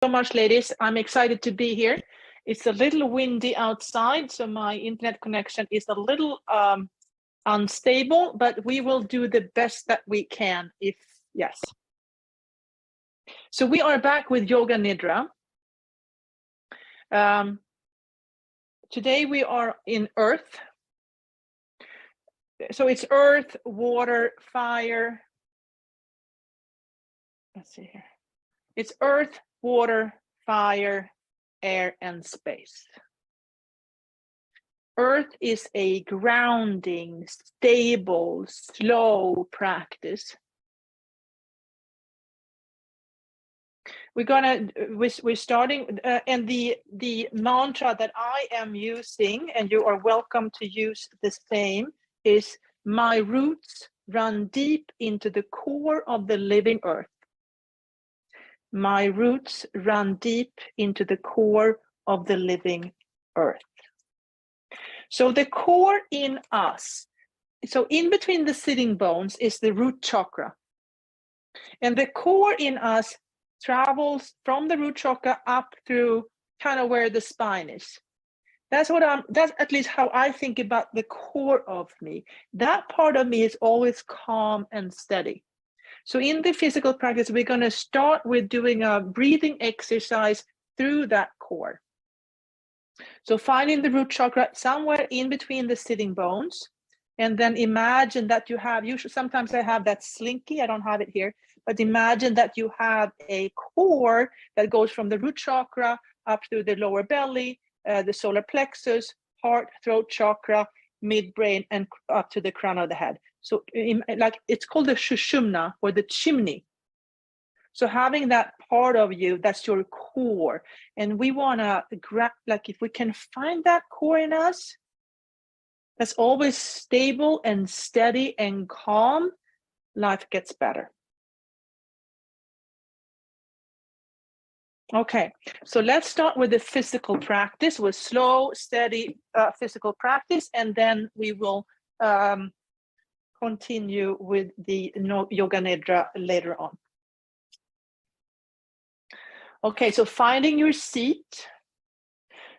So much, ladies. I'm excited to be here. It's a little windy outside, so my internet connection is a little unstable, but we will do the best that we can. Yes. So we are back with Yoga Nidra. Today we are in Earth. So it's Earth, water, fire. Let's see here. It's Earth, water, fire, air, and space. Earth is a grounding, stable, slow practice. We're starting, and the mantra that I am using, and you are welcome to use the same, is my roots run deep into the core of the living earth. My roots run deep into the core of the living earth. So the core in us, so in between the sitting bones is the root chakra. And the core in us travels from the root chakra up through kind of where the spine is. That's at least how I think about the core of me. That part of me is always calm and steady. So in the physical practice, we're going to start with doing a breathing exercise through that core. So finding the root chakra somewhere in between the sitting bones, and then imagine that you have, usually sometimes I have that slinky, I don't have it here, but imagine that you have a core that goes from the root chakra up through the lower belly, the solar plexus, heart, throat chakra, midbrain, and up to the crown of the head. So like it's called the shushumna, or the chimney. So having that part of you, that's your core. And we want to grab, like if we can find that core in us, that's always stable and steady and calm, life gets better. Okay, so let's start with the physical practice, with slow, steady physical practice, and then we will continue with the Yoga Nidra later on. Okay, so finding your seat,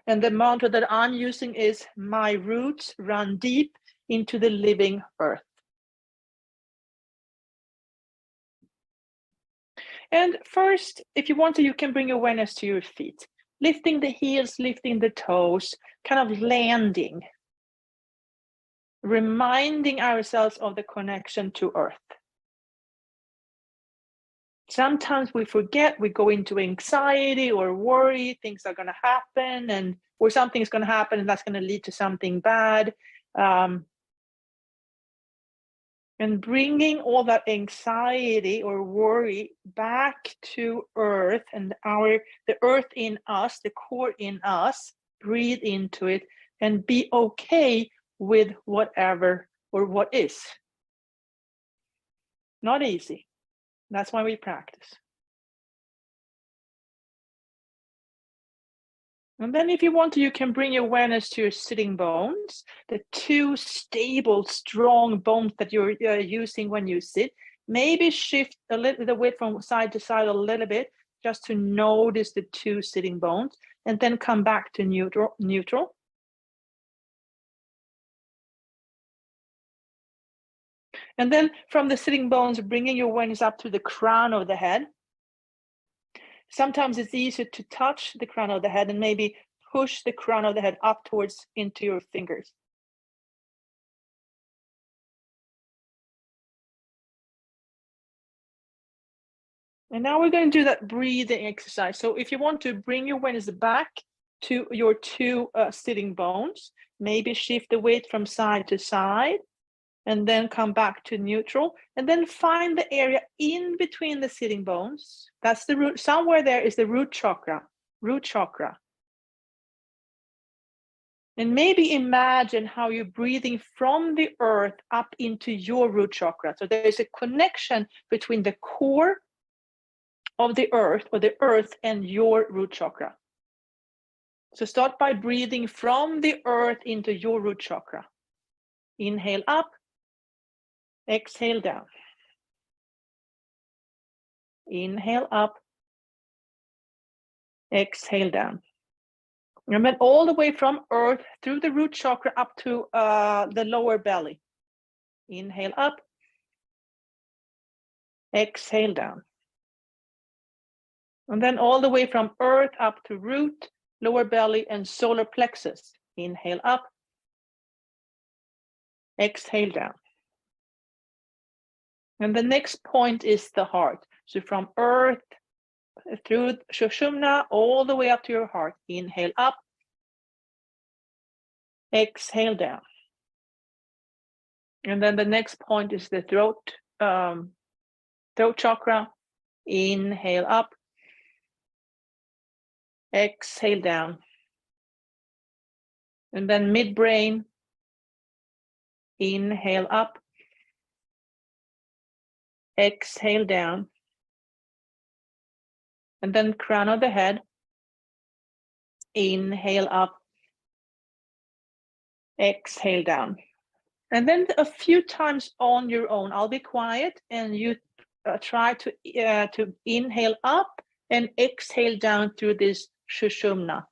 and the mantra that I'm using is my roots run deep into the living earth. And first, if you want to, you can bring awareness to your feet, lifting the heels, lifting the toes, kind of landing, reminding ourselves of the connection to earth. Sometimes we forget, we go into anxiety or worry, things are going to happen, or something's going to happen and that's going to lead to something bad. And bringing all that anxiety or worry back to earth, and the earth in us, the core in us, breathe into it and be okay with whatever or what is. Not easy. That's why we practice. And then if you want to, you can bring your awareness to your sitting bones, the two stable, strong bones that you're using when you sit. Maybe shift a little the weight from side to side a little bit, just to notice the two sitting bones, and then come back to neutral. And then from the sitting bones, bringing your awareness up to the crown of the head. Sometimes it's easier to touch the crown of the head and maybe push the crown of the head up towards into your fingers. And now we're going to do that breathing exercise. So if you want to bring your awareness back to your two sitting bones, maybe shift the weight from side to side, and then come back to neutral, and then find the area in between the sitting bones. That's the root. Somewhere there is the root chakra. And maybe imagine how you're breathing from the earth up into your root chakra. So there's a connection between the core of the earth, or the earth and your root chakra. So start by breathing from the earth into your root chakra. Inhale up, exhale down. Inhale up, exhale down. And then all the way from earth through the root chakra up to the lower belly. Inhale up, exhale down. And then all the way from earth up to root, lower belly, and solar plexus. Inhale up, exhale down. And the next point is the heart. So from earth through Sushumna all the way up to your heart. Inhale up, exhale down. And then the next point is the throat chakra. Inhale up, exhale down. And then midbrain. Inhale up, exhale down. And then crown of the head. Inhale up, exhale down. And then a few times on your own, I'll be quiet and you try to inhale up and exhale down through this Sushumna.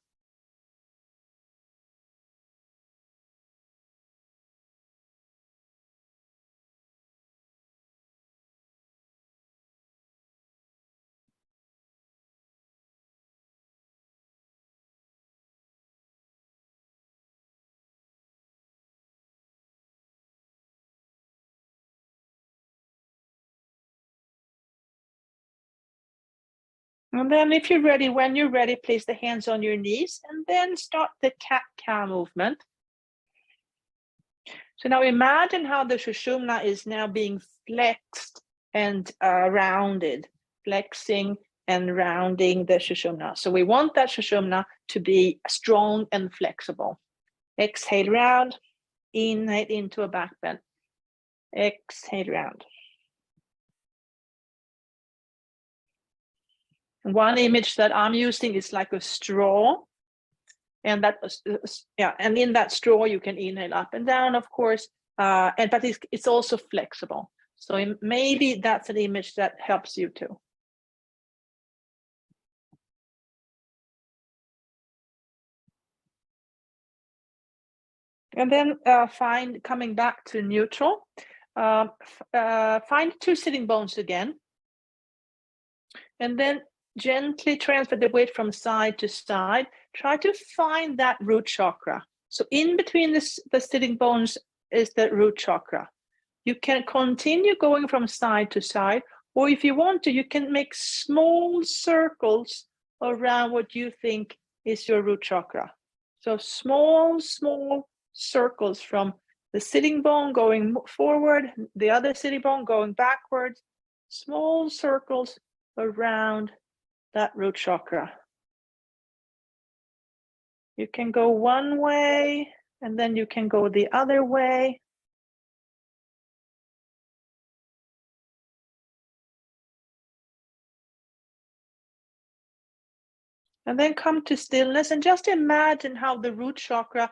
And then if you're ready, when you're ready, place the hands on your knees and then start the cat-cow movement. So now imagine how the Sushumna is now being flexed and rounded, flexing and rounding the Sushumna. So we want that Sushumna to be strong and flexible. Exhale round, inhale into a back bend. Exhale round. One image that I'm using is like a straw, and that and in that straw you can inhale up and down, of course, but it's also flexible. So maybe that's an image that helps you too. And then coming back to neutral, find two sitting bones again, and then gently transfer the weight from side to side. Try to find that root chakra. So in between the sitting bones is the root chakra. You can continue going from side to side, or if you want to, you can make small circles around what you think is your root chakra. So small circles from the sitting bone going forward, the other sitting bone going backwards, small circles around that root chakra. You can go one way and then you can go the other way. And then come to stillness and just imagine how the root chakra,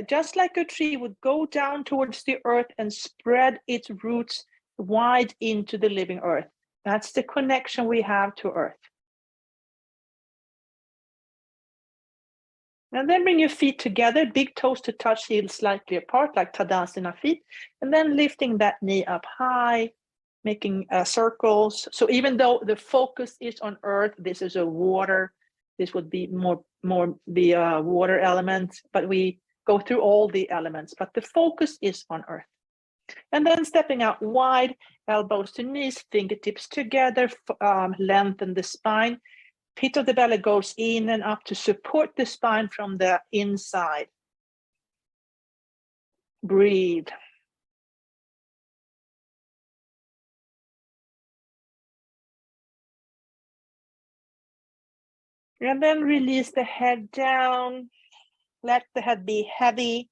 just like a tree, would go down towards the earth and spread its roots wide into the living earth. That's the connection we have to earth. And then bring your feet together, big toes to touch, heels slightly apart, like Tadasana feet. And then lifting that knee up high, making circles. So even though the focus is on earth, this is a water. This would be more the water element, but we go through all the elements, but the focus is on earth. And then stepping out wide, elbows to knees, fingertips together, lengthen the spine. Pit of the belly goes in and up to support the spine from the inside. Breathe. And then release the head down. Let the head be heavy.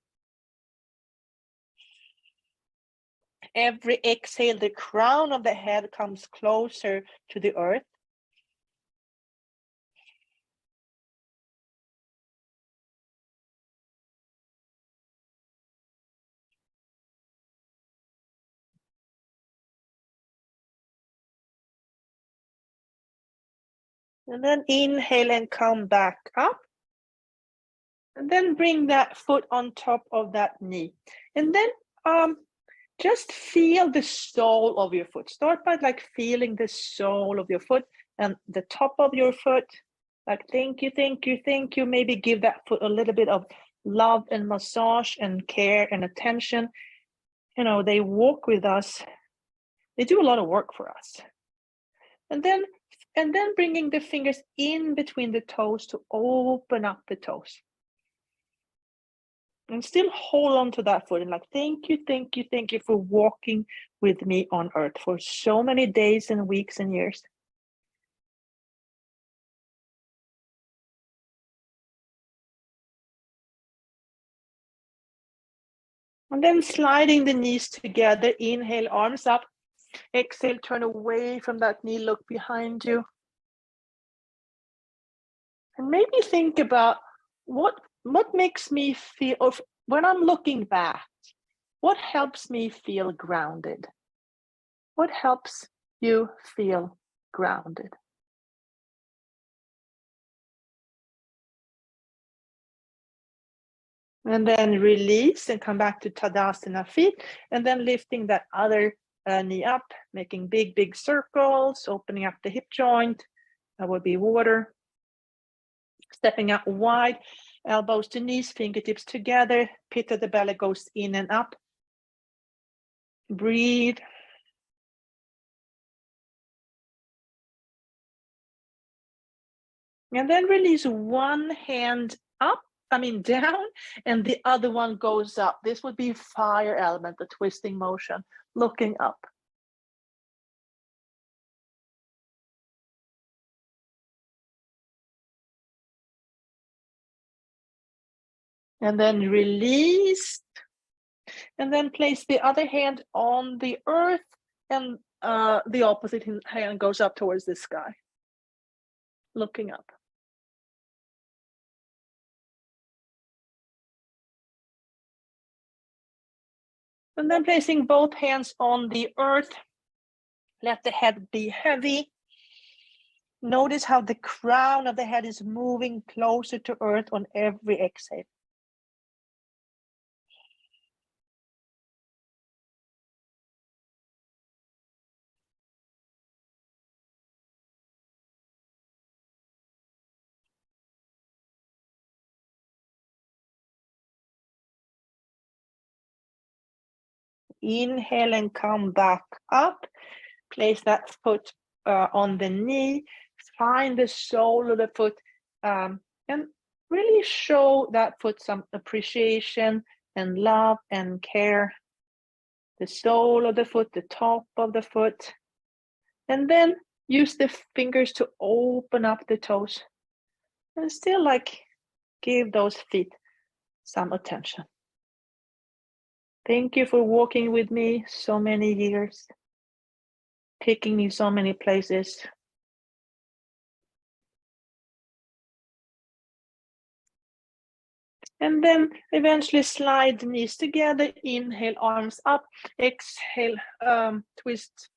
Every exhale, the crown of the head comes closer to the earth. And then inhale and come back up. And then bring that foot on top of that knee. And then just feel the sole of your foot. Start by like feeling the sole of your foot and the top of your foot. Like, thank you, thank you, thank you. Maybe give that foot a little bit of love and massage and care and attention. You know, they walk with us. They do a lot of work for us. And then bringing the fingers in between the toes to open up the toes. And still hold on to that foot and like, thank you, thank you, thank you for walking with me on earth for so many days and weeks and years. And then sliding the knees together, inhale, arms up. Exhale, turn away from that knee, look behind you. And maybe think about what makes me feel, or when I'm looking back, what helps me feel grounded? What helps you feel grounded? And then release and come back to Tadasana feet. And then lifting that other knee up, making big, big circles, opening up the hip joint. That would be water. Stepping out wide, elbows to knees, fingertips together. Pit of the belly goes in and up. Breathe. And then release one hand up, down, and the other one goes up. This would be fire element, the twisting motion, looking up. And then release. And then place the other hand on the earth, and the opposite hand goes up towards the sky, looking up. And then placing both hands on the earth, let the head be heavy. Notice how the crown of the head is moving closer to earth on every exhale. Inhale and come back up. Place that foot on the knee. Find the sole of the foot and really show that foot some appreciation and love and care. The sole of the foot, the top of the foot. And then use the fingers to open up the toes. And still like give those feet some attention. Thank you for walking with me so many years, taking me so many places. And then eventually slide the knees together, inhale, arms up, exhale, twist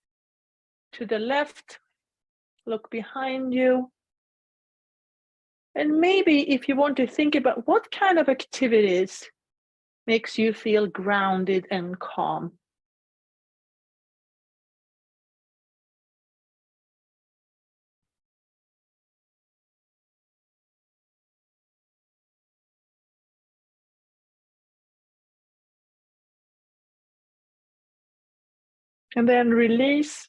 to the left, look behind you. And maybe if you want to think about what kind of activities makes you feel grounded and calm. And then release,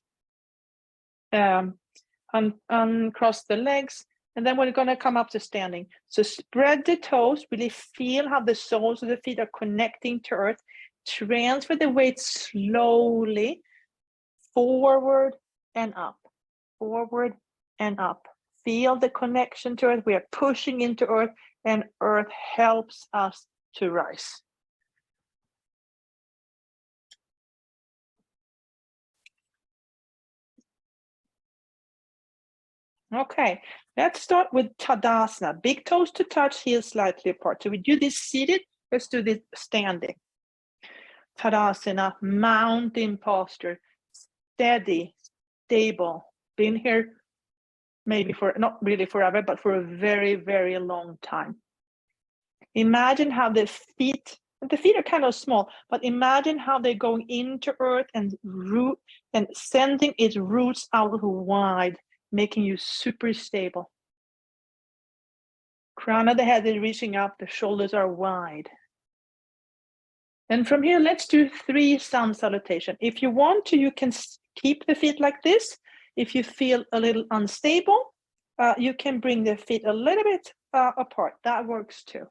uncross the legs, and then we're going to come up to standing. So spread the toes, really feel how the soles of the feet are connecting to earth. Transfer the weight slowly forward and up, forward and up. Feel the connection to earth. We are pushing into earth, and earth helps us to rise. Okay, let's start with Tadasana. Big toes to touch, heels slightly apart. So we do this seated, let's do this standing. Tadasana, mountain posture, steady, stable. Been here maybe for, not really forever, but for a very, very long time. Imagine how the feet are kind of small, but imagine how they're going into earth and root and sending its roots out wide, making you super stable. Crown of the head is reaching up, the shoulders are wide. And from here, let's do 3 sun salutation. If you want to, you can keep the feet like this. If you feel a little unstable, you can bring the feet a little bit apart. That works too.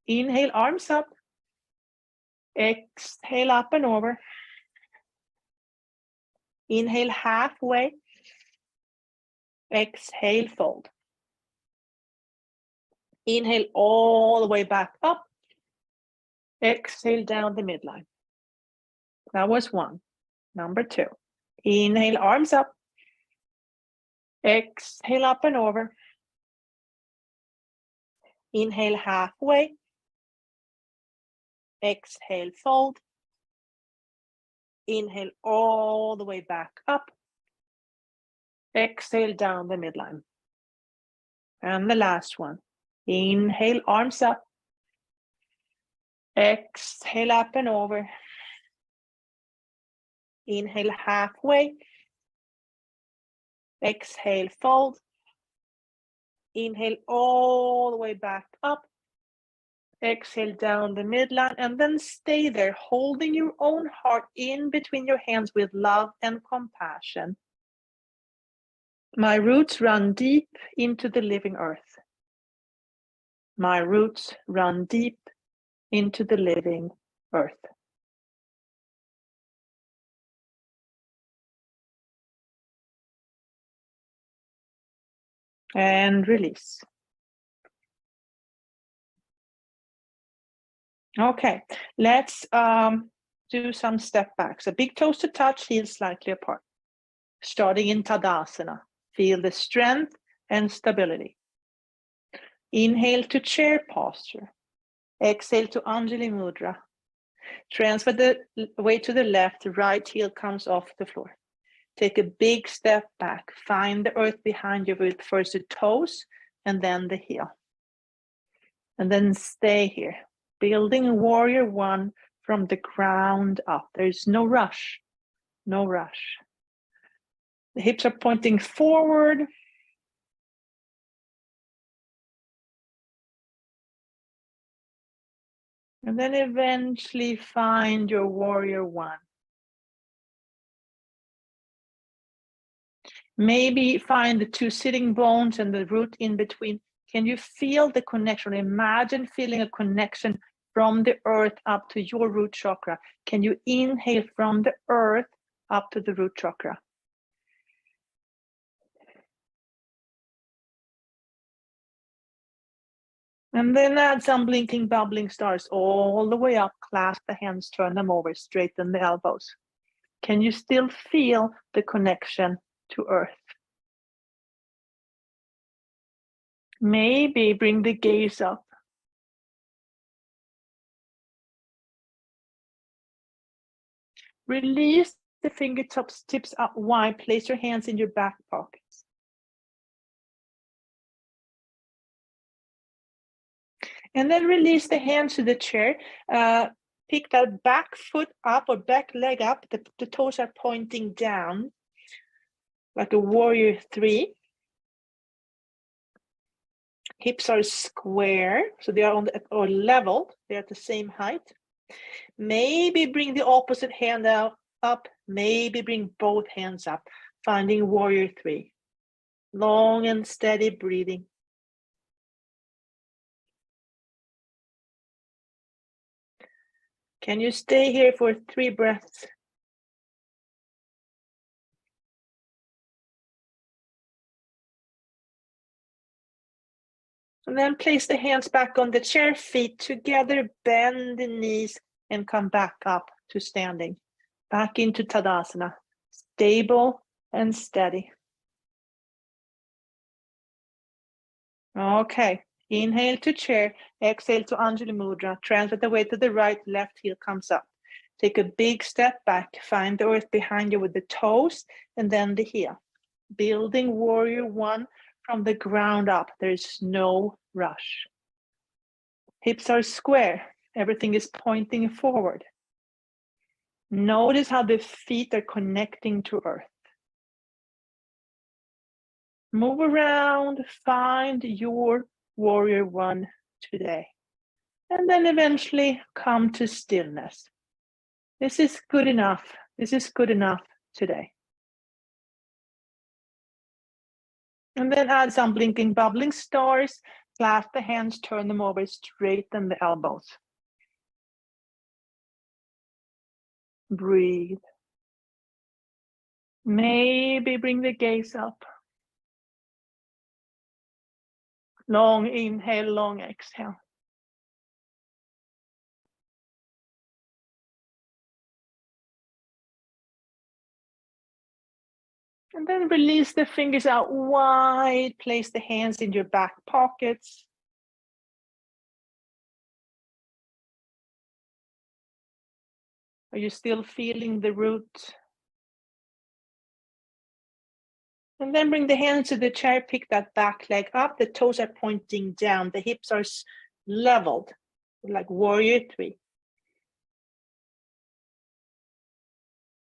Inhale, arms up. Exhale, up and over. Inhale, halfway. Exhale, fold. Inhale all the way back up. Exhale down the midline. That was 1. Number 2. Inhale, arms up. Exhale, up and over. Inhale, halfway. Exhale, fold. Inhale all the way back up. Exhale down the midline. And the last one. Inhale, arms up. Exhale, up and over. Inhale, halfway. Exhale, fold. Inhale all the way back up. Exhale down the midline, and then stay there, holding your own heart in between your hands with love and compassion. My roots run deep into the living earth. My roots run deep into the living earth. And release. Okay, let's do some step backs. A big toes to touch, heels slightly apart. Starting in Tadasana, feel the strength and stability. Inhale to chair posture. Exhale to Anjali Mudra. Transfer the weight to the left, right heel comes off the floor. Take a big step back. Find the earth behind you with first the toes and then the heel. And then stay here, building warrior 1 from the ground up. There's no rush, no rush. The hips are pointing forward. And then eventually find your warrior 1. Maybe find the 2 sitting bones and the root in between. Can you feel the connection? Imagine feeling a connection from the earth up to your root chakra. Can you inhale from the earth up to the root chakra? And then add some blinking, bubbling stars all the way up. Clasp the hands, turn them over, straighten the elbows. Can you still feel the connection to earth? Maybe bring the gaze up. Release the fingertips tips up wide. Place your hands in your back pockets. And then release the hands to the chair. Pick that back foot up or back leg up. The toes are pointing down like a warrior 3. Hips are square, so they are on the, or level. They're at the same height. Maybe bring the opposite hand out up. Maybe bring both hands up. Finding warrior 3. Long and steady breathing. Can you stay here for 3 breaths? And then place the hands back on the chair, feet together, bend the knees, and come back up to standing. Back into Tadasana, stable and steady. Okay, inhale to chair, exhale to Anjali Mudra. Transfer the weight to the right, left heel comes up. Take a big step back, find the earth behind you with the toes and then the heel. building warrior one from the ground up. There's no rush. Hips are square. Everything is pointing forward. Notice how the feet are connecting to earth. Move around, find your warrior one today. And then eventually come to stillness. This is good enough. This is good enough today. And then add some blinking, bubbling stars. Clasp the hands, turn them over, straighten the elbows. Breathe. Maybe bring the gaze up. Long inhale, long exhale. And then release the fingers out wide. Place the hands in your back pockets. Are you still feeling the root? And then bring the hands to the chair, pick that back leg up. The toes are pointing down. The hips are leveled, like warrior three.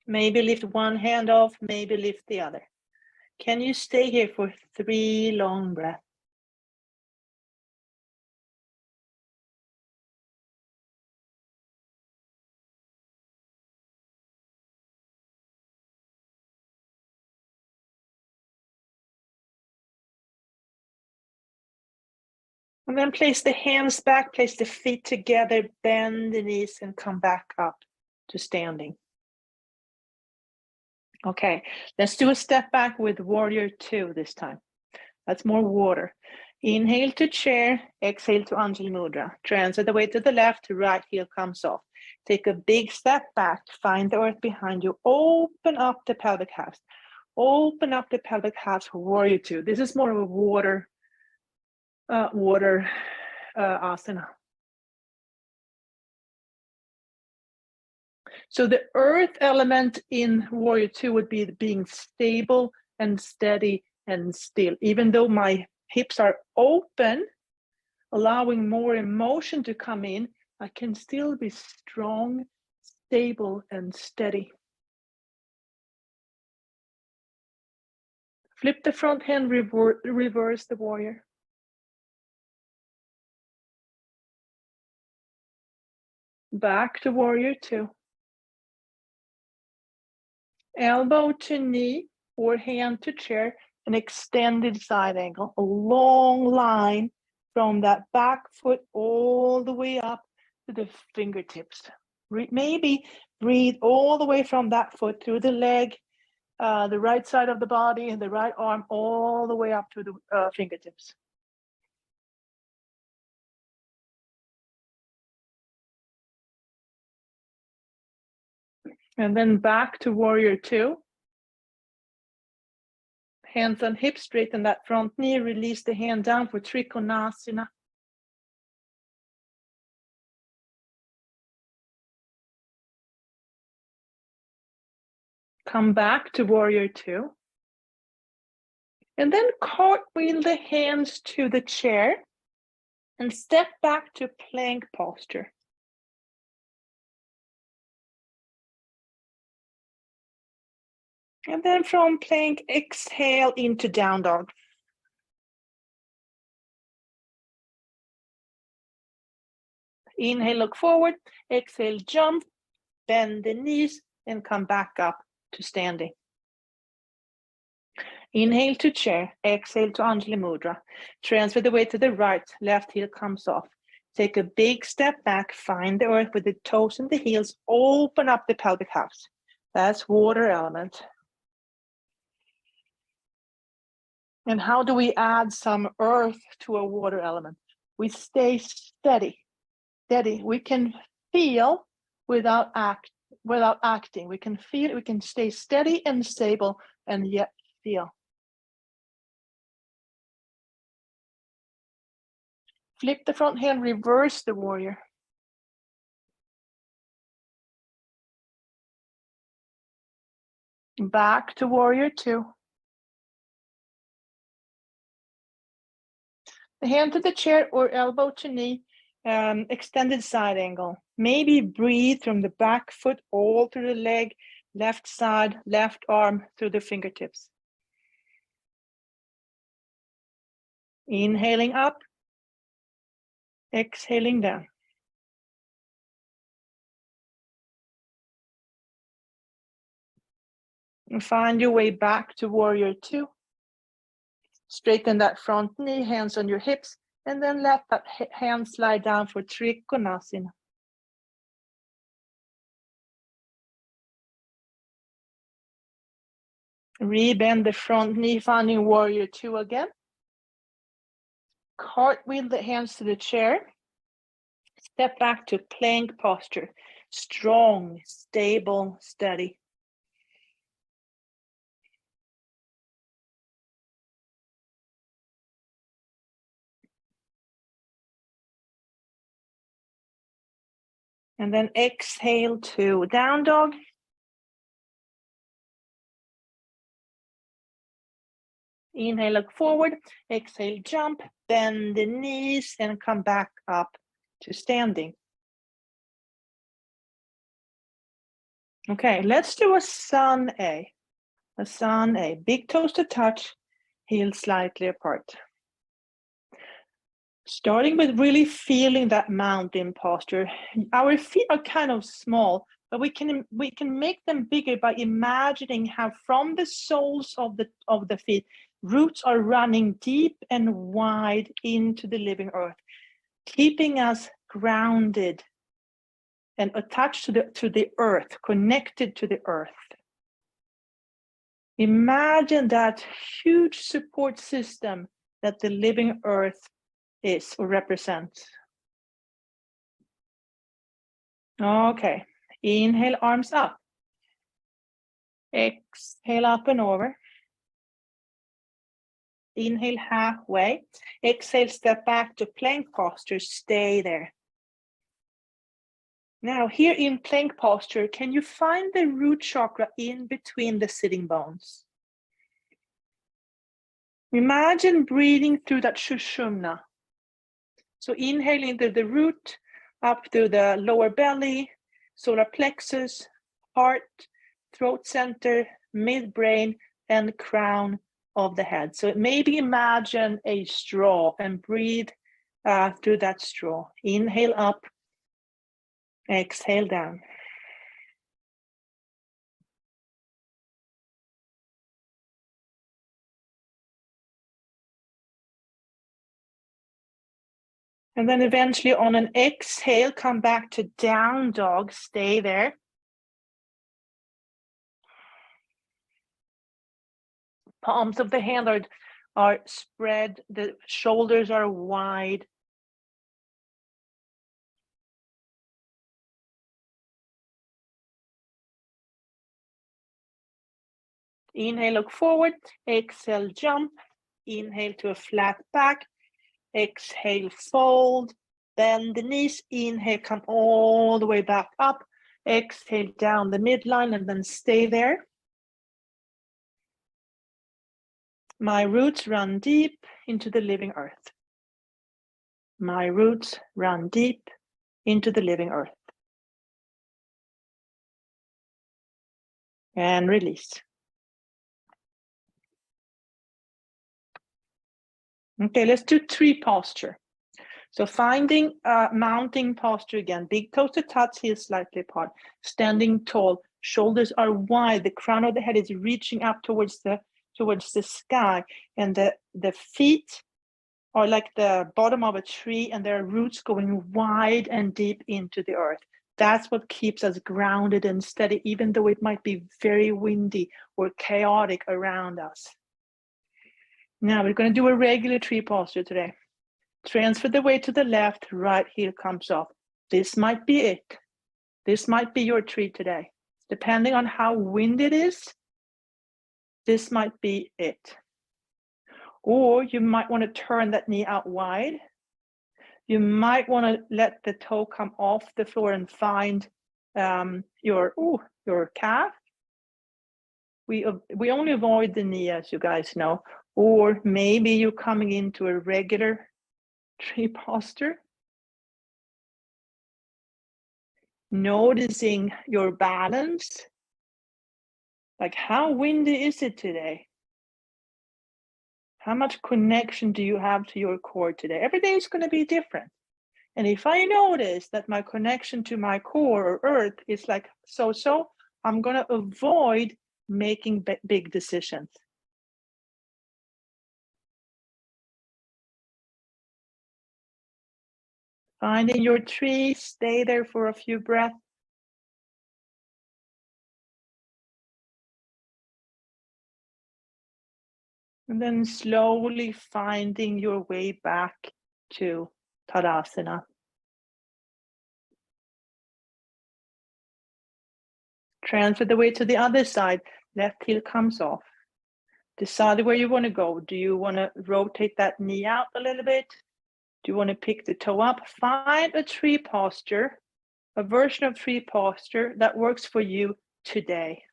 Maybe lift one hand off, maybe lift the other. Can you stay here for 3 long breaths? And then place the hands back, place the feet together, bend the knees and come back up to standing. Okay, let's do a step back with warrior two this time. That's more water. Inhale to chair, exhale to Anjali Mudra. Transfer the weight to the left, right heel comes off. Take a big step back, find the earth behind you, open up the pelvic halves. Open up the pelvic halves for warrior two. This is more of a water asana. So the earth element in warrior two would be being stable and steady and still. Even though my hips are open, allowing more emotion to come in, I can still be strong, stable, and steady. Flip the front hand, reverse the warrior. Back to warrior two. Elbow to knee or hand to chair, an extended side angle, a long line from that back foot all the way up to the fingertips. Maybe breathe all the way from that foot through the leg, the right side of the body and the right arm all the way up to the fingertips. And then back to warrior two. Hands on hips, straighten that front knee, release the hand down for Trikonasana. Come back to warrior two. And then cartwheel the hands to the chair and step back to plank posture. And then from plank, exhale into down dog. Inhale, look forward. Exhale, jump, bend the knees, and come back up to standing. Inhale to chair, exhale to Anjali Mudra. Transfer the weight to the right, left heel comes off. Take a big step back, find the earth with the toes and the heels, open up the pelvic halves. That's water element. And how do we add some earth to a water element? We stay steady. We can feel without acting. We can feel, we can stay steady and stable and yet feel. Flip the front hand, reverse the warrior. Back to warrior two. The hand to the chair or elbow to knee, extended side angle. Maybe breathe from the back foot all through the leg, left side, left arm through the fingertips. Inhaling up, exhaling down. And find your way back to warrior two. Straighten that front knee, hands on your hips, and then let that hand slide down for Trikonasana. Rebend the front knee, finding warrior two again. Cartwheel the hands to the chair. Step back to plank posture. Strong, stable, steady. And then exhale to down dog. Inhale, look forward. Exhale, jump. Bend the knees and come back up to standing. Okay, let's do a sun A. A sun A. Big toes to touch, heels slightly apart. Starting with really feeling that mountain posture. Our feet are kind of small, but we can make them bigger by imagining how from the soles of the feet, roots are running deep and wide into the living earth, keeping us grounded and attached to the earth, connected to the earth. Imagine that huge support system that the living earth is or represents. Okay, inhale, arms up. Exhale, up and over. Inhale, halfway. Exhale, step back to plank posture. Stay there. Now, here in plank posture, can you find the root chakra in between the sitting bones? Imagine breathing through that Sushumna. So inhale into the root, up through the lower belly, solar plexus, heart, throat center, midbrain, and crown of the head. So maybe imagine a straw and breathe through that straw. Inhale up, exhale down. And then eventually on an exhale, come back to down dog, stay there. Palms of the hand are spread, the shoulders are wide. Inhale, look forward. Exhale, jump. Inhale to a flat back. Exhale, fold. Bend the knees. Inhale, come all the way back up. Exhale, down the midline and then stay there. My roots run deep into the living earth. My roots run deep into the living earth. And release. Okay, let's do tree posture. So finding mounting posture again, big toes to touch, heels slightly apart, standing tall, shoulders are wide, the crown of the head is reaching up towards the sky, and the feet are like the bottom of a tree, and there are roots going wide and deep into the earth. That's what keeps us grounded and steady, even though it might be very windy or chaotic around us. Now we're going to do a regular tree posture today. Transfer the weight to the left, right heel comes off. This might be it. This might be your tree today. Depending on how windy it is, this might be it. Or you might want to turn that knee out wide. You might want to let the toe come off the floor and find your calf. We only avoid the knee, as you guys know. Or maybe you're coming into a regular tree posture. Noticing your balance. Like, how windy is it today? How much connection do you have to your core today? Every day is going to be different. And if I notice that my connection to my core or earth is like so, I'm going to avoid making big decisions. Finding your tree, stay there for a few breaths. And then slowly finding your way back to Tadasana. Transfer the weight to the other side. Left heel comes off. Decide where you want to go. Do you want to rotate that knee out a little bit? Do you want to pick the toe up? Find a tree posture, a version of tree posture that works for you today.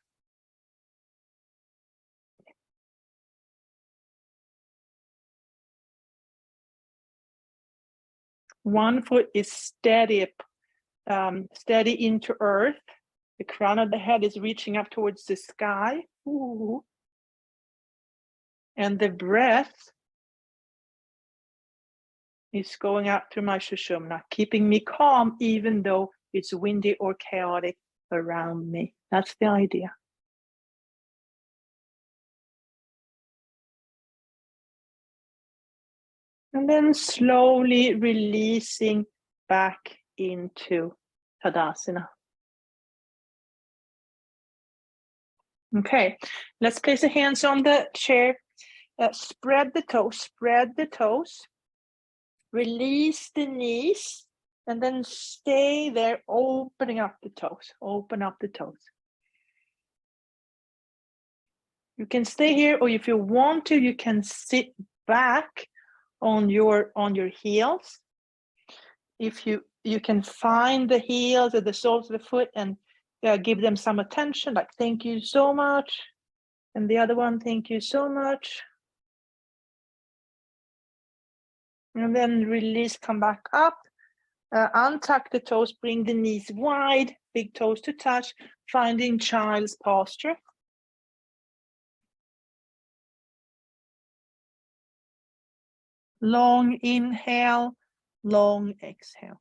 One foot is steady into earth. The crown of the head is reaching up towards the sky. Ooh. And the breath is going out through my Sushumna, keeping me calm even though it's windy or chaotic around me. That's the idea. And then slowly releasing back into Tadasana. Okay, let's place the hands on the chair. Spread the toes. Release the knees, and then stay there, opening up the toes. Open up the toes. You can stay here, or if you want to, you can sit back on your heels. If you can find the heels or the soles of the foot and give them some attention, like thank you so much. And the other one, thank you so much. And then release, come back up. Untuck the toes, bring the knees wide, big toes to touch, finding child's posture. Long inhale, long exhale.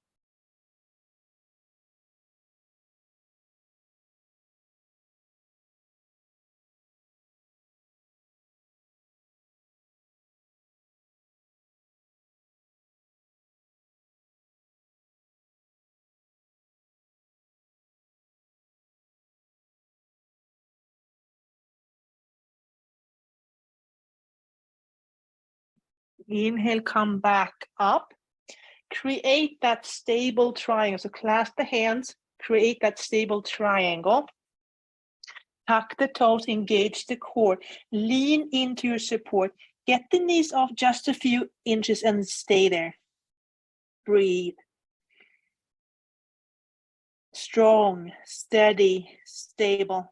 Inhale, come back up. Create that stable triangle. So clasp the hands, create that stable triangle. Tuck the toes, engage the core. Lean into your support. Get the knees off just a few inches and stay there. Breathe. Strong, steady, stable.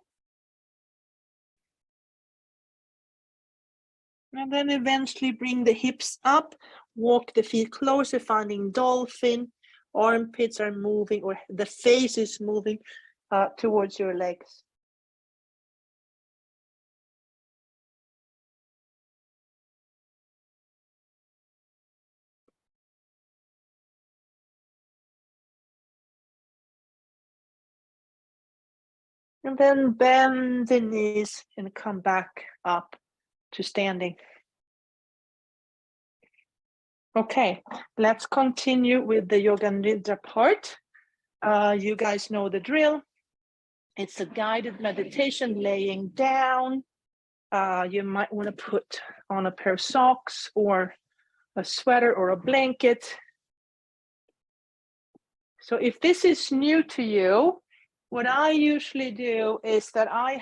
And then eventually bring the hips up, walk the feet closer, finding dolphin. Armpits are moving, or the face is moving towards your legs. And then bend the knees and come back up to standing. Okay, let's continue with the Yoga Nidra part. You guys know the drill. It's a guided meditation, laying down. You might want to put on a pair of socks or a sweater or a blanket. So if this is new to you, what I usually do is that I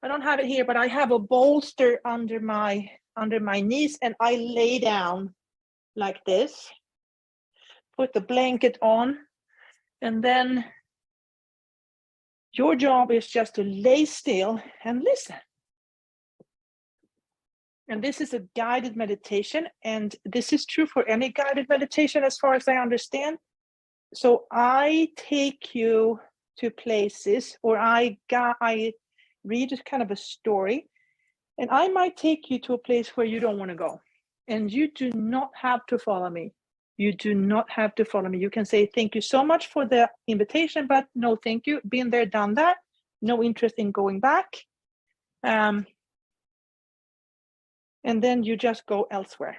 don't have it here, but I have a bolster under my knees, and I lay down like this, put the blanket on, and then your job is just to lay still and listen. And this is a guided meditation, and this is true for any guided meditation as far as I understand. So I take you to places, or I read kind of a story, and I might take you to a place where you don't want to go. And you do not have to follow me. You do not have to follow me. You can say, thank you so much for the invitation, but no, thank you. Been there, done that. No interest in going back. And then you just go elsewhere.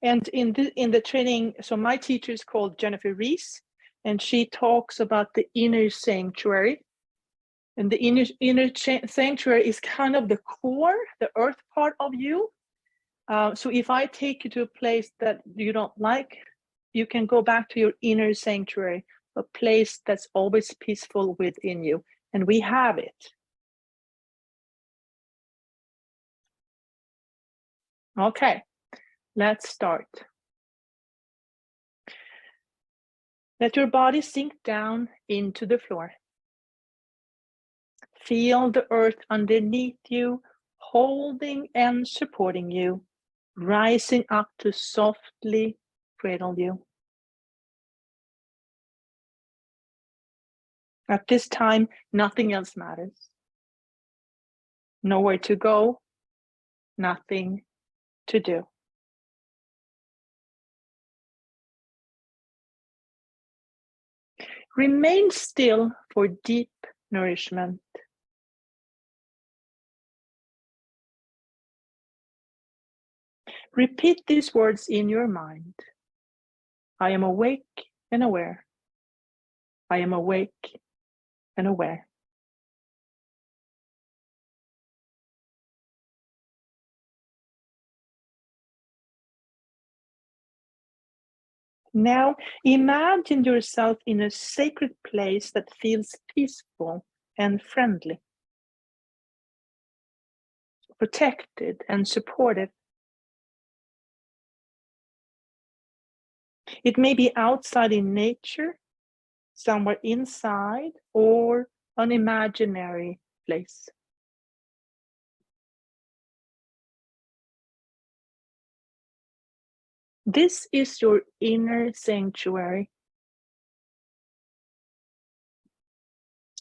And in the training, so my teacher is called Jennifer Reese, and she talks about the inner sanctuary. And the inner sanctuary is kind of the core, the earth part of you. So if I take you to a place that you don't like, you can go back to your inner sanctuary, a place that's always peaceful within you. And we have it. Okay, let's start. Let your body sink down into the floor. Feel the earth underneath you, holding and supporting you, rising up to softly cradle you. At this time, nothing else matters. Nowhere to go, nothing to do. Remain still for deep nourishment. Repeat these words in your mind. I am awake and aware. I am awake and aware. Now imagine yourself in a sacred place that feels peaceful and friendly, protected and supportive. It may be outside in nature, somewhere inside, or an imaginary place. This is your inner sanctuary.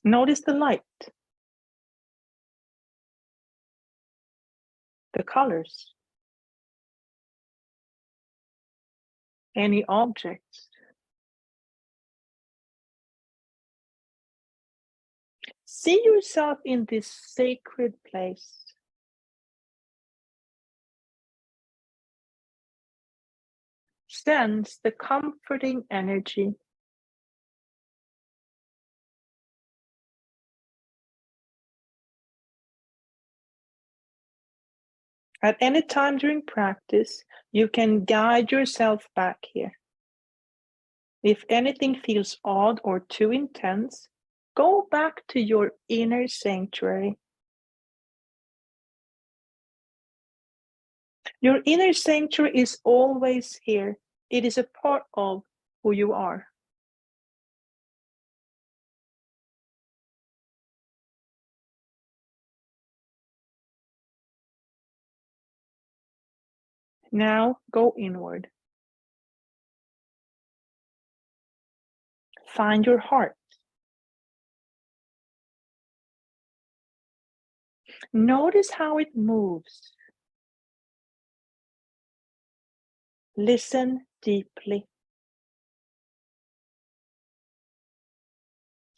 Notice the light, the colors, any objects. See yourself in this sacred place. Sense the comforting energy. At any time during practice, you can guide yourself back here. If anything feels odd or too intense, go back to your inner sanctuary. Your inner sanctuary is always here. It is a part of who you are. Now go inward. Find your heart. Notice how it moves. Listen deeply.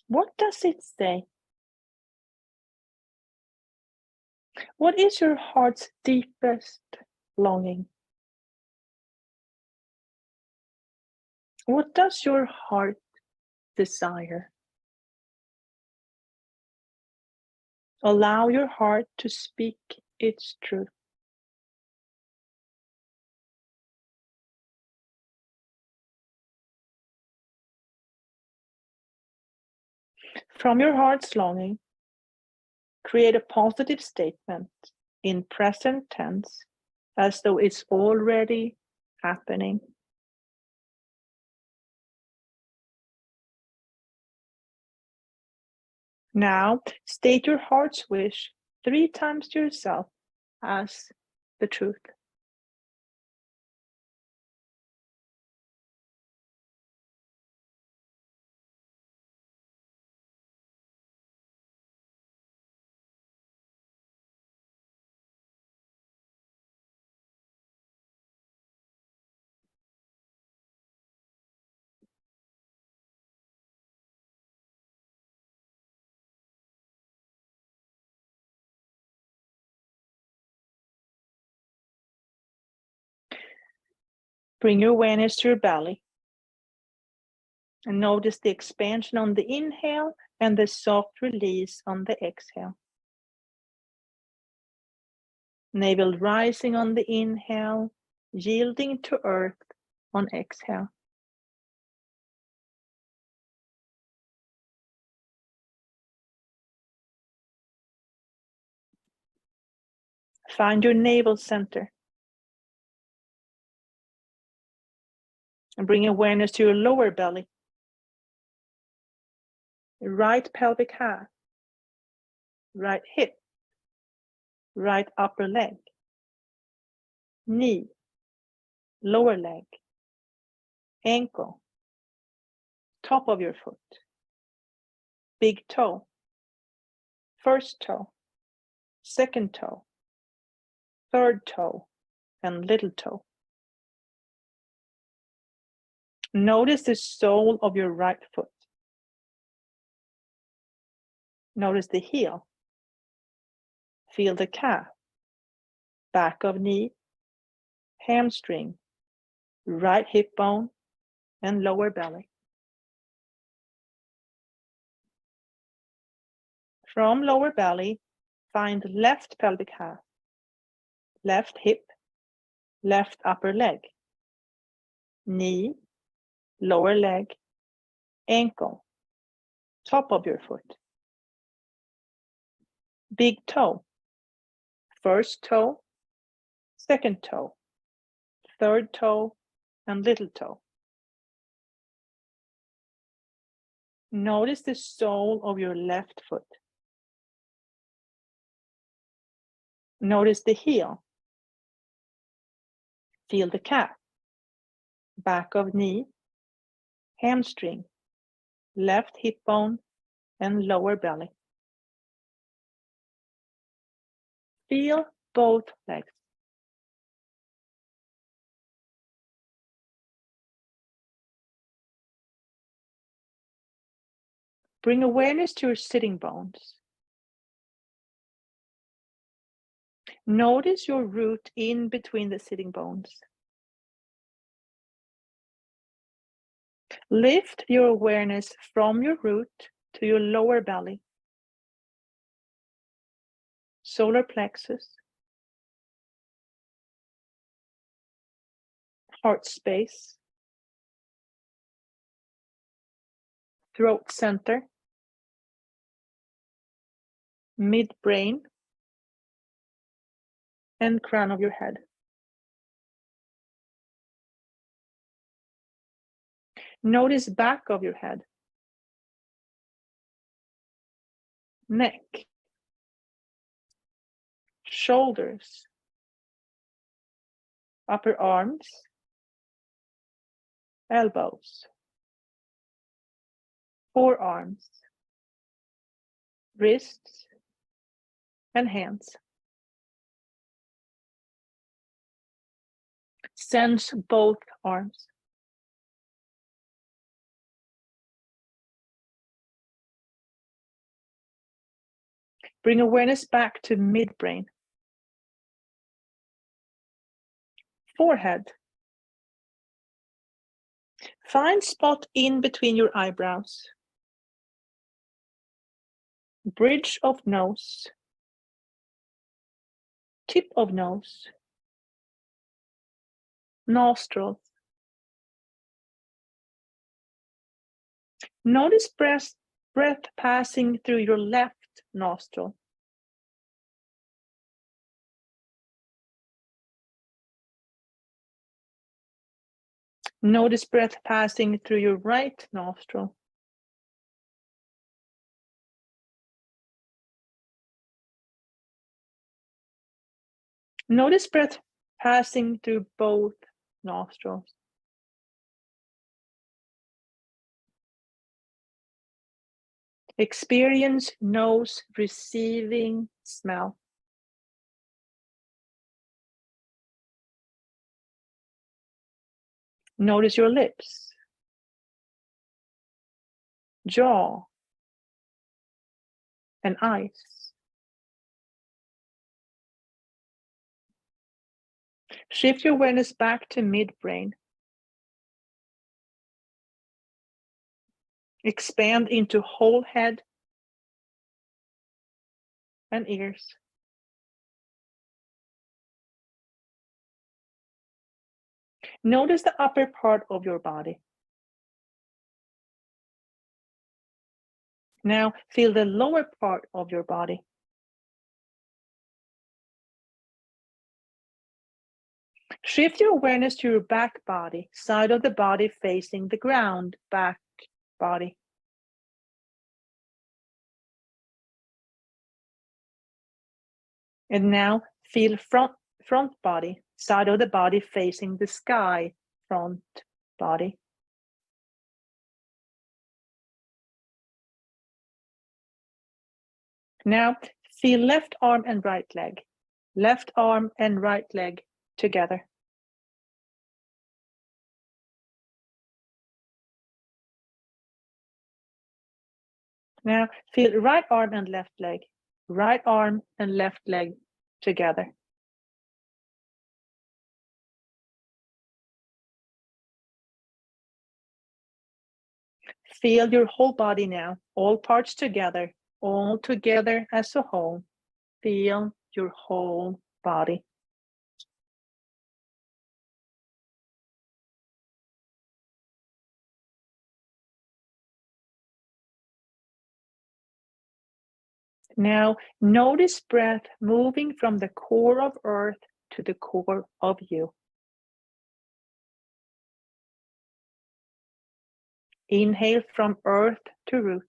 What does it say? What is your heart's deepest longing? What does your heart desire? Allow your heart to speak its truth. From your heart's longing, create a positive statement in present tense as though it's already happening. Now, state your heart's wish 3 times to yourself as the truth. Bring your awareness to your belly. And notice the expansion on the inhale and the soft release on the exhale. Navel rising on the inhale, yielding to earth on exhale. Find your navel center. And bring awareness to your lower belly. Right pelvic half. Right hip. Right upper leg. Knee. Lower leg. Ankle. Top of your foot. Big toe. First toe. Second toe. Third toe. And little toe. Notice the sole of your right foot. Notice the heel. Feel the calf, back of knee, hamstring, right hip bone, and lower belly. From lower belly, find left pelvic half, left hip, left upper leg, knee, lower leg, ankle, top of your foot, big toe, first toe, second toe, third toe, and little toe. Notice the sole of your left foot. Notice the heel. Feel the calf, back of knee, hamstring, left hip bone, and lower belly. Feel both legs. Bring awareness to your sitting bones. Notice your root in between the sitting bones. Lift your awareness from your root to your lower belly, solar plexus, heart space, throat center, midbrain, and crown of your head. Notice back of your head, neck, shoulders, upper arms, elbows, forearms, wrists, and hands. Sense both arms. Bring awareness back to midbrain. Forehead. Find spot in between your eyebrows. Bridge of nose. Tip of nose. Nostrils. Notice breath passing through your left nostril. Notice breath passing through your right nostril. Notice breath passing through both nostrils. Experience nose receiving smell. Notice your lips, jaw, and eyes. Shift your awareness back to midbrain. Expand into whole head and ears. Notice the upper part of your body. Now feel the lower part of your body. Shift your awareness to your back body, side of the body facing the ground, back body. And now feel front body, side of the body facing the sky, front body. Now feel left arm and right leg together. Now feel right arm and left leg together. Feel your whole body now, all parts together, all together as a whole. Feel your whole body. Now notice breath moving from the core of earth to the core of you. Inhale from earth to root.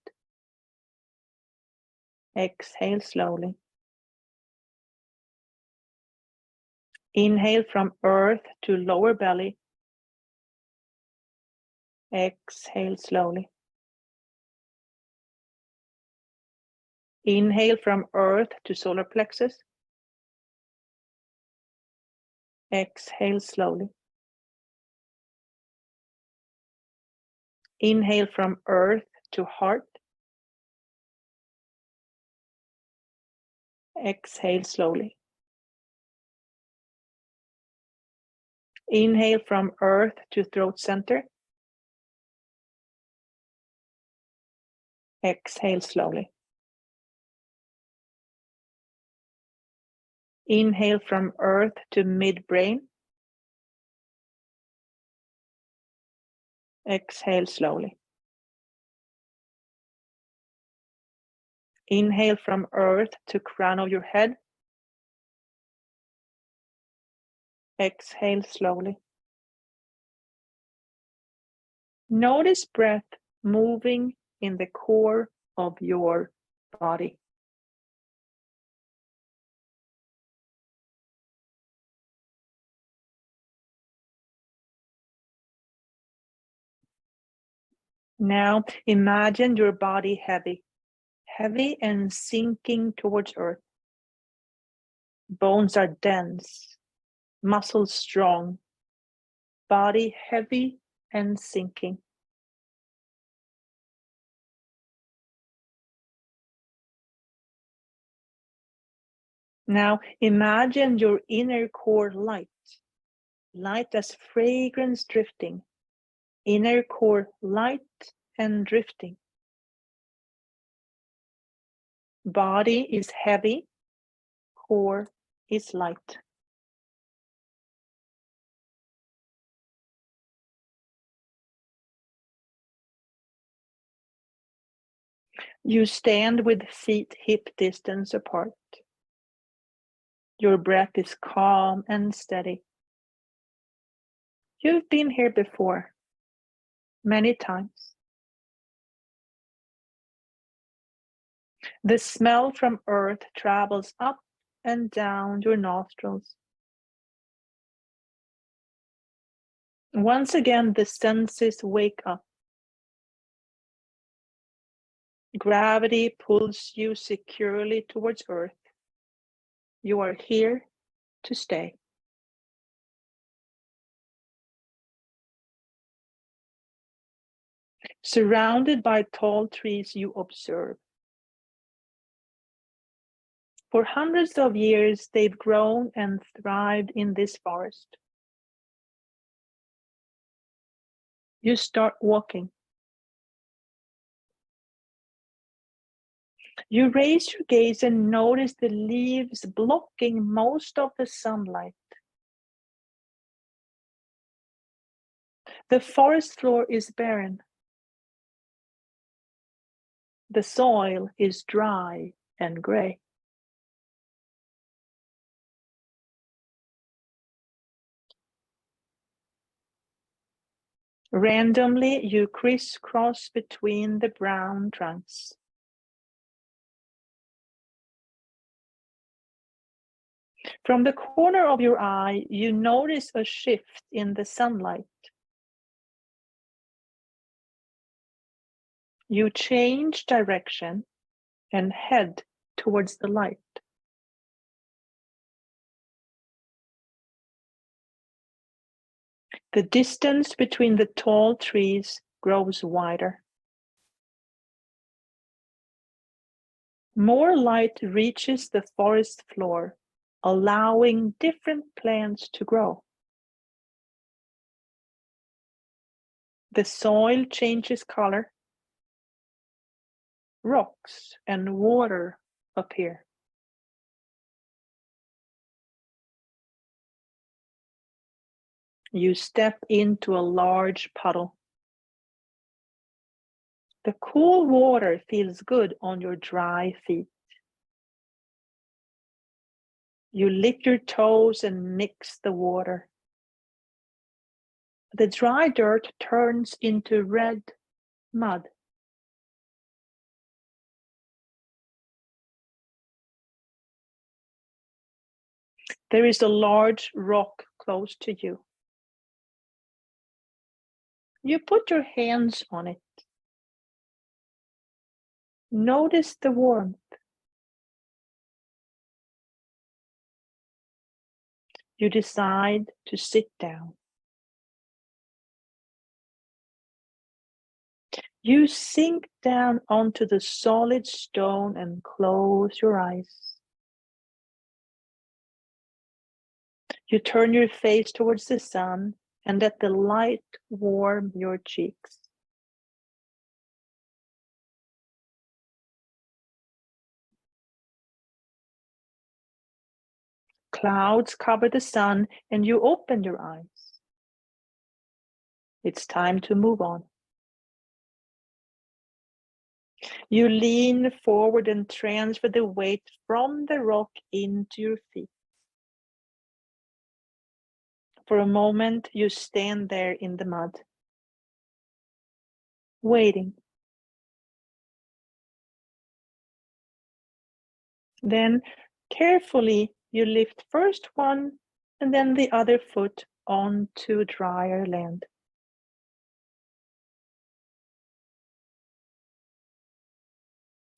Exhale slowly. Inhale from earth to lower belly. Exhale slowly. Inhale from earth to solar plexus. Exhale slowly. Inhale from earth to heart. Exhale slowly. Inhale from earth to throat center. Exhale slowly. Inhale from earth to midbrain. Exhale slowly. Inhale from earth to crown of your head. Exhale slowly. Notice breath moving in the core of your body. Now imagine your body heavy and sinking towards earth. Bones are dense, muscles strong, body heavy and sinking. Now imagine your inner core light as fragrance drifting, inner core light and drifting. Body is heavy, core is light. You stand with feet hip distance apart. Your breath is calm and steady. You've been here before, many times. The smell from earth travels up and down your nostrils, Once again, the senses wake up. Gravity pulls you securely towards Earth. You are here to stay. Surrounded by tall trees, you observe. For hundreds of years, they've grown and thrived in this forest. You start walking. You raise your gaze and notice the leaves blocking most of the sunlight. The forest floor is barren. The soil is dry and gray. Randomly, you crisscross between the brown trunks. From the corner of your eye, you notice a shift in the sunlight. You change direction and head towards the light. The distance between the tall trees grows wider. More light reaches the forest floor, allowing different plants to grow. The soil changes color. Rocks and water appear. You step into a large puddle. The cool water feels good on your dry feet. You lick your toes and mix the water. The dry dirt turns into red mud. There is a large rock close to you. You put your hands on it. Notice the warmth. You decide to sit down. You sink down onto the solid stone and close your eyes. You turn your face towards the sun and let the light warm your cheeks. Clouds cover the sun and you open your eyes. It's time to move on. You lean forward and transfer the weight from the rock into your feet. For a moment, you stand there in the mud, waiting. Then, carefully, you lift first one and then the other foot onto drier land.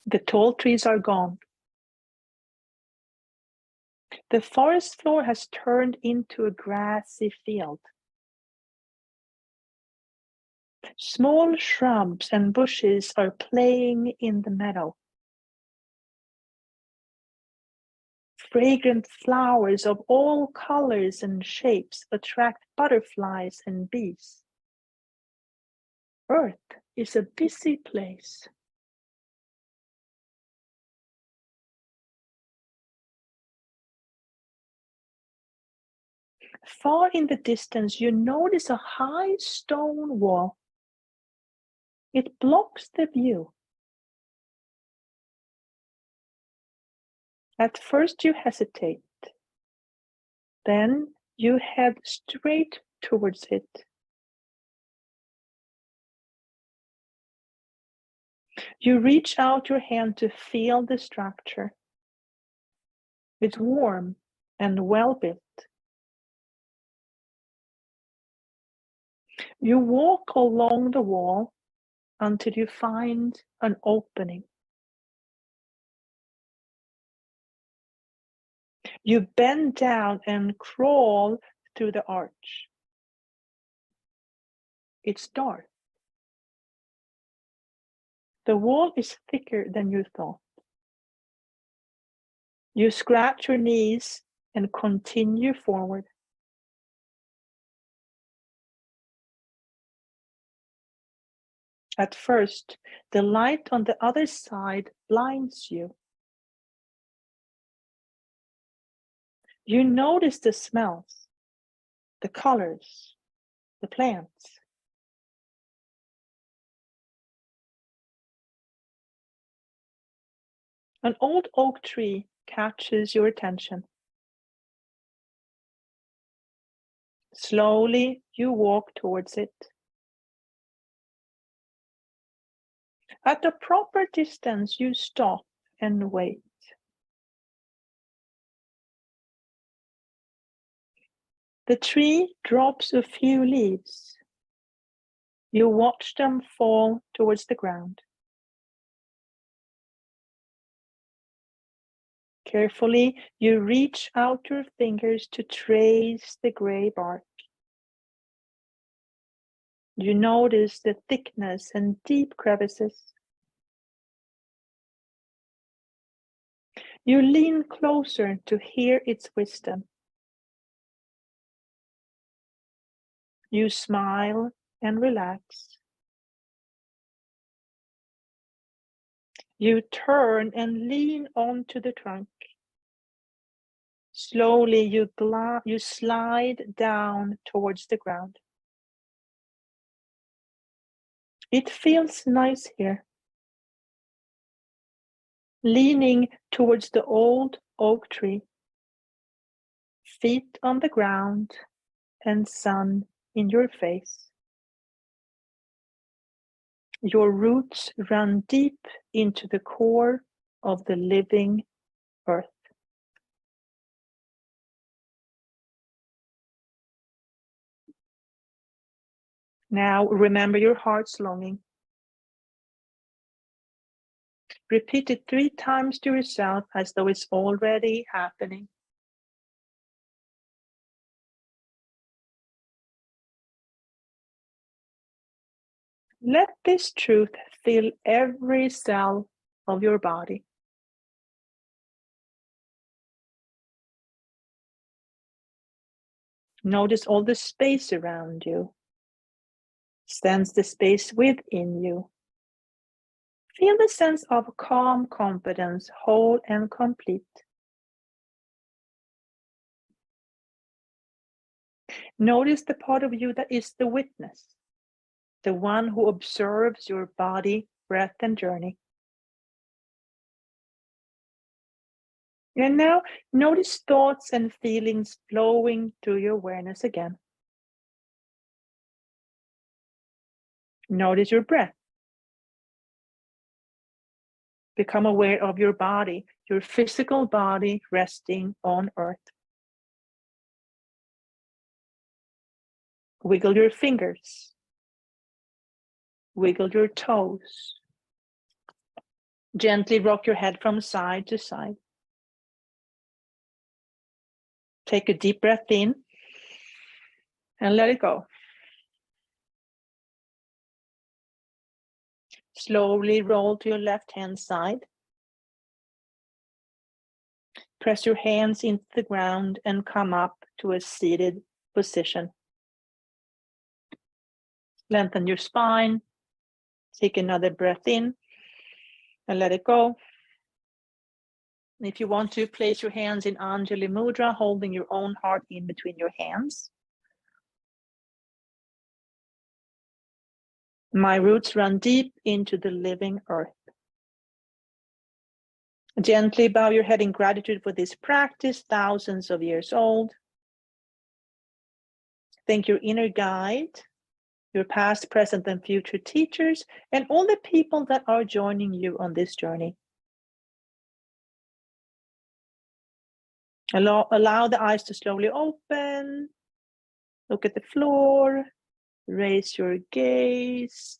The tall trees are gone. The forest floor has turned into a grassy field. Small shrubs and bushes are playing in the meadow. Fragrant flowers of all colors and shapes attract butterflies and bees. Earth is a busy place. Far in the distance, you notice a high stone wall. It blocks the view. At first you hesitate. Then you head straight towards it. You reach out your hand to feel the structure. It's warm and well built. You walk along the wall until you find an opening. You bend down and crawl through the arch. It's dark. The wall is thicker than you thought. You scratch your knees and continue forward. At first, the light on the other side blinds you. You notice the smells, the colors, the plants. An old oak tree catches your attention. Slowly, you walk towards it. At the proper distance, you stop and wait. The tree drops a few leaves. You watch them fall towards the ground. Carefully, you reach out your fingers to trace the gray bark. You notice the thickness and deep crevices. You lean closer to hear its wisdom. You smile and relax. You turn and lean onto the trunk. Slowly, you slide down towards the ground. It feels nice here. Leaning towards the old oak tree, feet on the ground and sun in your face. Your roots run deep into the core of the living earth. Now remember your heart's longing. Repeat it 3 times to yourself as though it's already happening. Let this truth fill every cell of your body. Notice all the space around you. Sense the space within you. Feel the sense of calm confidence, whole and complete. Notice the part of you that is the witness, the one who observes your body, breath, and journey. And now notice thoughts and feelings flowing through your awareness again. Notice your breath. Become aware of your body, your physical body resting on earth. Wiggle your fingers. Wiggle your toes. Gently rock your head from side to side. Take a deep breath in and let it go. Slowly roll to your left hand side. Press your hands into the ground and come up to a seated position. Lengthen your spine. Take another breath in and let it go. If you want to, place your hands in Anjali Mudra, holding your own heart in between your hands. My roots run deep into the living earth. Gently bow your head in gratitude for this practice, thousands of years old. Thank your inner guide, your past, present, and future teachers, and all the people that are joining you on this journey. Allow the eyes to slowly open. Look at the floor. raise your gaze.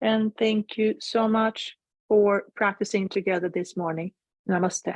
And thank you so much for practicing together this morning. Namaste.